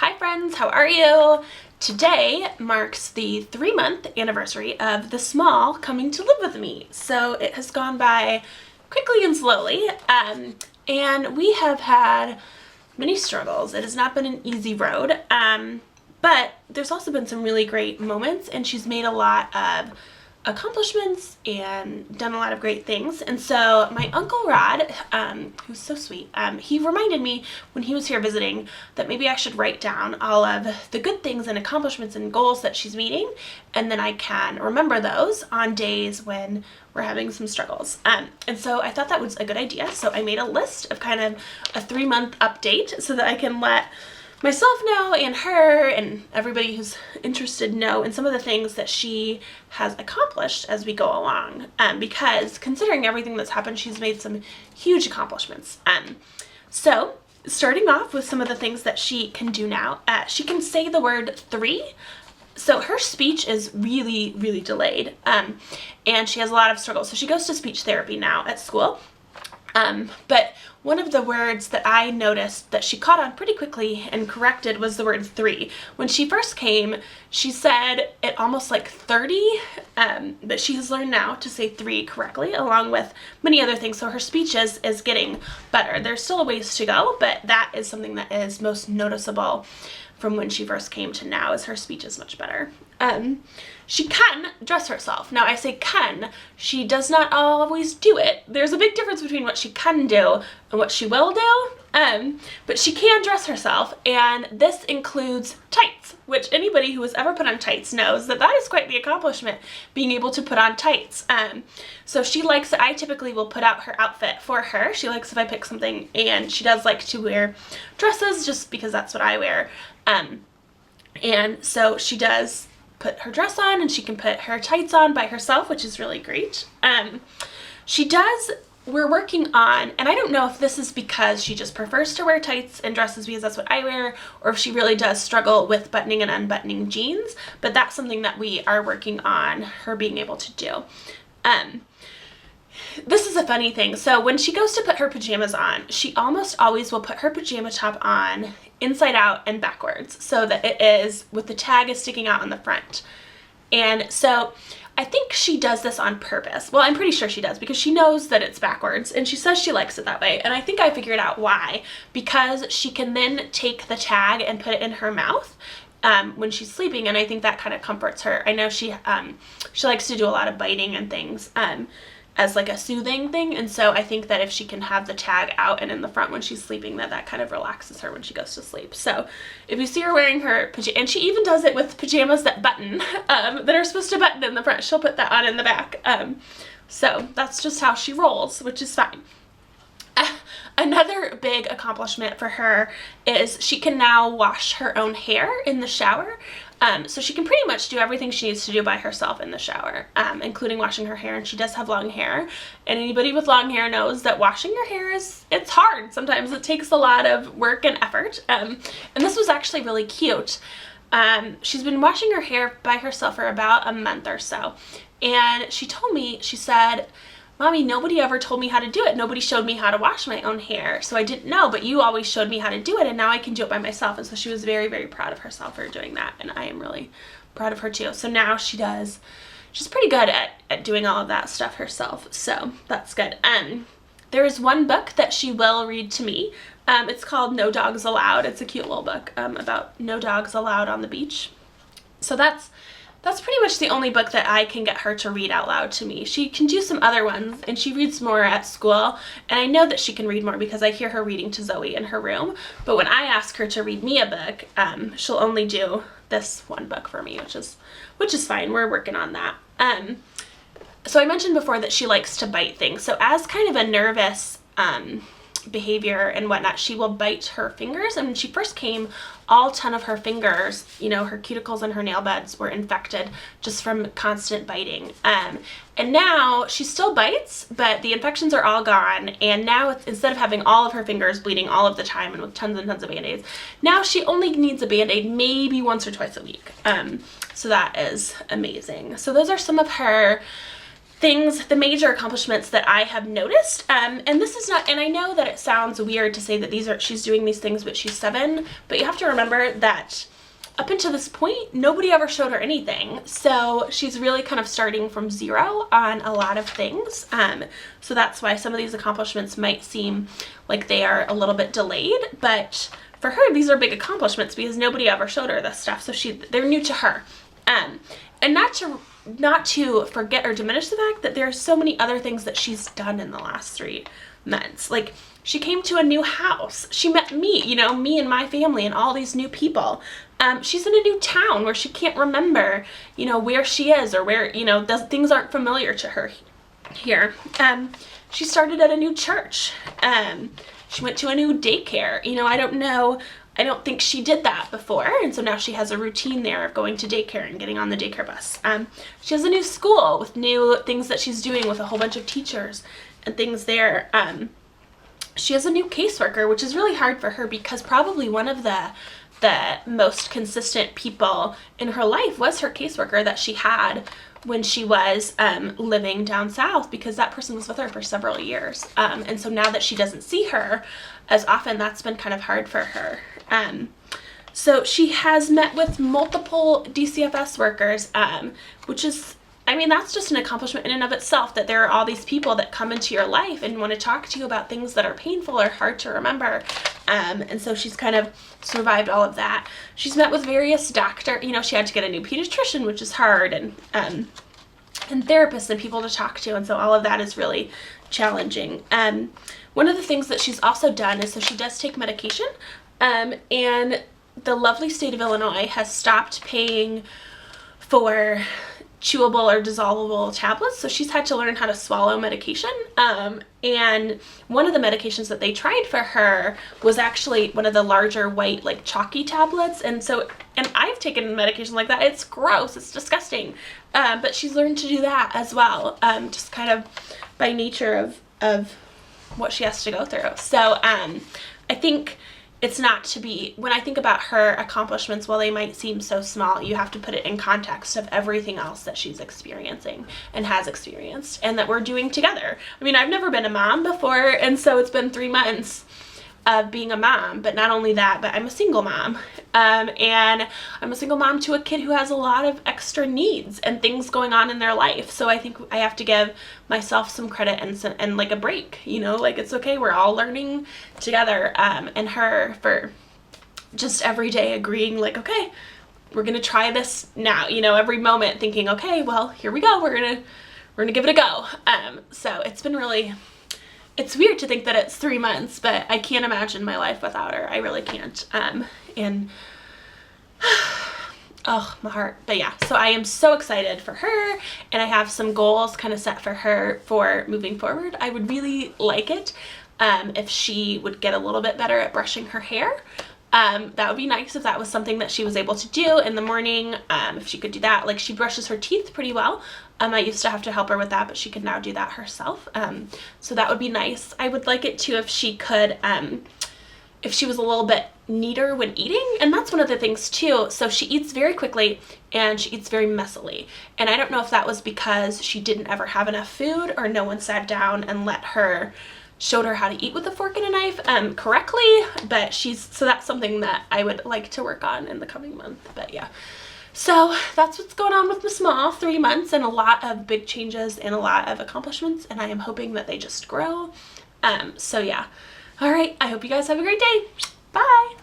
Hi friends, how are you? Today marks the 3-month anniversary of the small coming to live with me. So it has gone by quickly and slowly, and we have had many struggles. It has not been an easy road, but there's also been some really great moments, and she's made a lot of accomplishments and done a lot of great things. And so my Uncle Rod, who's so sweet, he reminded me when he was here visiting that maybe I should write down all of the good things and accomplishments and goals that she's meeting, and then I can remember those on days when we're having some struggles. And so I thought that was a good idea. So I made a list of kind of a 3-month update so that I can let myself know and her and everybody who's interested know, and some of the things that she has accomplished as we go along, because considering everything that's happened, she's made some huge accomplishments. So starting off with some of the things that she can do now, she can say the word 3. So her speech is really, really delayed, and she has a lot of struggles. So she goes to speech therapy now at school. But one of the words that I noticed that she caught on pretty quickly and corrected was the word 3. When she first came, she said it almost like 30, but she has learned now to say 3 correctly, along with many other things. So her speech is getting better. There's still a ways to go, but that is something that is most noticeable from when she first came to now, is her speech is much better. She can dress herself. Now I say can, she does not always do it. There's a big difference between what she can do and what she will do, but she can dress herself, and this includes tights, which anybody who has ever put on tights knows that that is quite the accomplishment, being able to put on tights. So she likes, I typically will put out her outfit for her. She likes if I pick something, and she does like to wear dresses just because that's what I wear. And so she does put her dress on, and she can put her tights on by herself, which is really great. We're working on, and I don't know if this is because she just prefers to wear tights and dresses because that's what I wear, or if she really does struggle with buttoning and unbuttoning jeans, but that's something that we are working on her being able to do. This is a funny thing. So when she goes to put her pajamas on, she almost always will put her pajama top on inside out and backwards, so that it is with the tag is sticking out on the front. And so I think she does this on purpose. Well, I'm pretty sure she does, because she knows that it's backwards, and she says she likes it that way. And I think I figured out why, because she can then take the tag and put it in her mouth when she's sleeping, and I think that kind of comforts her. I know she likes to do a lot of biting and things as like a soothing thing, and so I think that if she can have the tag out and in the front when she's sleeping, that kind of relaxes her when she goes to sleep. So if you see her wearing her pajamas, and she even does it with pajamas that button, that are supposed to button in the front, she'll put that on in the back. So that's just how she rolls, which is fine. Another big accomplishment for her is she can now wash her own hair in the shower. So she can pretty much do everything she needs to do by herself in the shower, including washing her hair, and she does have long hair. And anybody with long hair knows that washing your hair it's hard. Sometimes it takes a lot of work and effort. And this was actually really cute. She's been washing her hair by herself for about a month or so. And she told me, she said, "Mommy, nobody ever told me how to do it. Nobody showed me how to wash my own hair. So I didn't know, but you always showed me how to do it, and now I can do it by myself." And so she was very, very proud of herself for doing that, and I am really proud of her too. So now she's pretty good at doing all of that stuff herself, so that's good. There is one book that she will read to me. It's called No Dogs Allowed. It's a cute little book about no dogs allowed on the beach. So that's pretty much the only book that I can get her to read out loud to me. She can do some other ones, and she reads more at school, and I know that she can read more because I hear her reading to Zoe in her room. But when I ask her to read me a book, she'll only do this one book for me, which is fine. We're working on that. So I mentioned before that she likes to bite things. So as kind of a nervous behavior and whatnot, she will bite her fingers. And when she first came, all 10 of her fingers, her cuticles and her nail beds were infected just from constant biting. And now she still bites, but the infections are all gone. And now instead of having all of her fingers bleeding all of the time and with tons and tons of Band-Aids, now she only needs a Band-Aid maybe once or twice a week. So that is amazing. So those are some of her things, the major accomplishments that I have noticed, and this is not, and I know that it sounds weird to say that she's doing these things, but she's 7, but you have to remember that up until this point, nobody ever showed her anything. So she's really kind of starting from 0 on a lot of things. So that's why some of these accomplishments might seem like they are a little bit delayed, but for her, these are big accomplishments because nobody ever showed her this stuff. So they're new to her. And not to forget or diminish the fact that there are so many other things that she's done in the last 3 months. Like, she came to a new house. She met me, me and my family and all these new people. She's in a new town where she can't remember, where she is or where, things aren't familiar to her here. She started at a new church. She went to a new daycare. I don't think she did that before, and so now she has a routine there of going to daycare and getting on the daycare bus. She has a new school with new things that she's doing with a whole bunch of teachers and things there. She has a new caseworker, which is really hard for her because probably one of the most consistent people in her life was her caseworker that she had when she was living down south, because that person was with her for several years. And so now that she doesn't see her as often, that's been kind of hard for her. So she has met with multiple DCFS workers, which is, that's just an accomplishment in and of itself, that there are all these people that come into your life and want to talk to you about things that are painful or hard to remember. And so she's kind of survived all of that. She's met with various doctors. She had to get a new pediatrician, which is hard, and therapists and people to talk to. And so all of that is really challenging. One of the things that she's also done is, so she does take medication, and the lovely state of Illinois has stopped paying for chewable or dissolvable tablets, so she's had to learn how to swallow medication. And one of the medications that they tried for her was actually one of the larger white, like, chalky tablets, and I've taken medication like that. It's gross, it's disgusting, but she's learned to do that as well, just kind of by nature of what she has to go through. So I think it's not to be, when I think about her accomplishments, while they might seem so small, you have to put it in context of everything else that she's experiencing and has experienced and that we're doing together. I've never been a mom before, and so it's been 3 months of being a mom, but not only that, but I'm a single mom, and I'm a single mom to a kid who has a lot of extra needs and things going on in their life. So I think I have to give myself some credit and like a break, like, it's okay, we're all learning together, and her for just every day agreeing, like, okay, we're gonna try this now, every moment thinking, okay, well, here we go, we're gonna give it a go. So it's been really, it's weird to think that it's 3 months, but I can't imagine my life without her. I really can't. And oh, my heart. But yeah, so I am so excited for her, and I have some goals kind of set for her for moving forward. I would really like it if she would get a little bit better at brushing her hair. That would be nice if that was something that she was able to do in the morning, if she could do that. Like, she brushes her teeth pretty well. I used to have to help her with that, but she can now do that herself. So that would be nice. I would like it too if she could, if she was a little bit neater when eating, and that's one of the things too. So she eats very quickly and she eats very messily. And I don't know if that was because she didn't ever have enough food, or no one sat down and showed her how to eat with a fork and a knife correctly, but so that's something that I would like to work on in the coming month. But yeah, so that's what's going on with the small 3 months, and a lot of big changes and a lot of accomplishments, and I am hoping that they just grow. So yeah, all right, I hope you guys have a great day. Bye.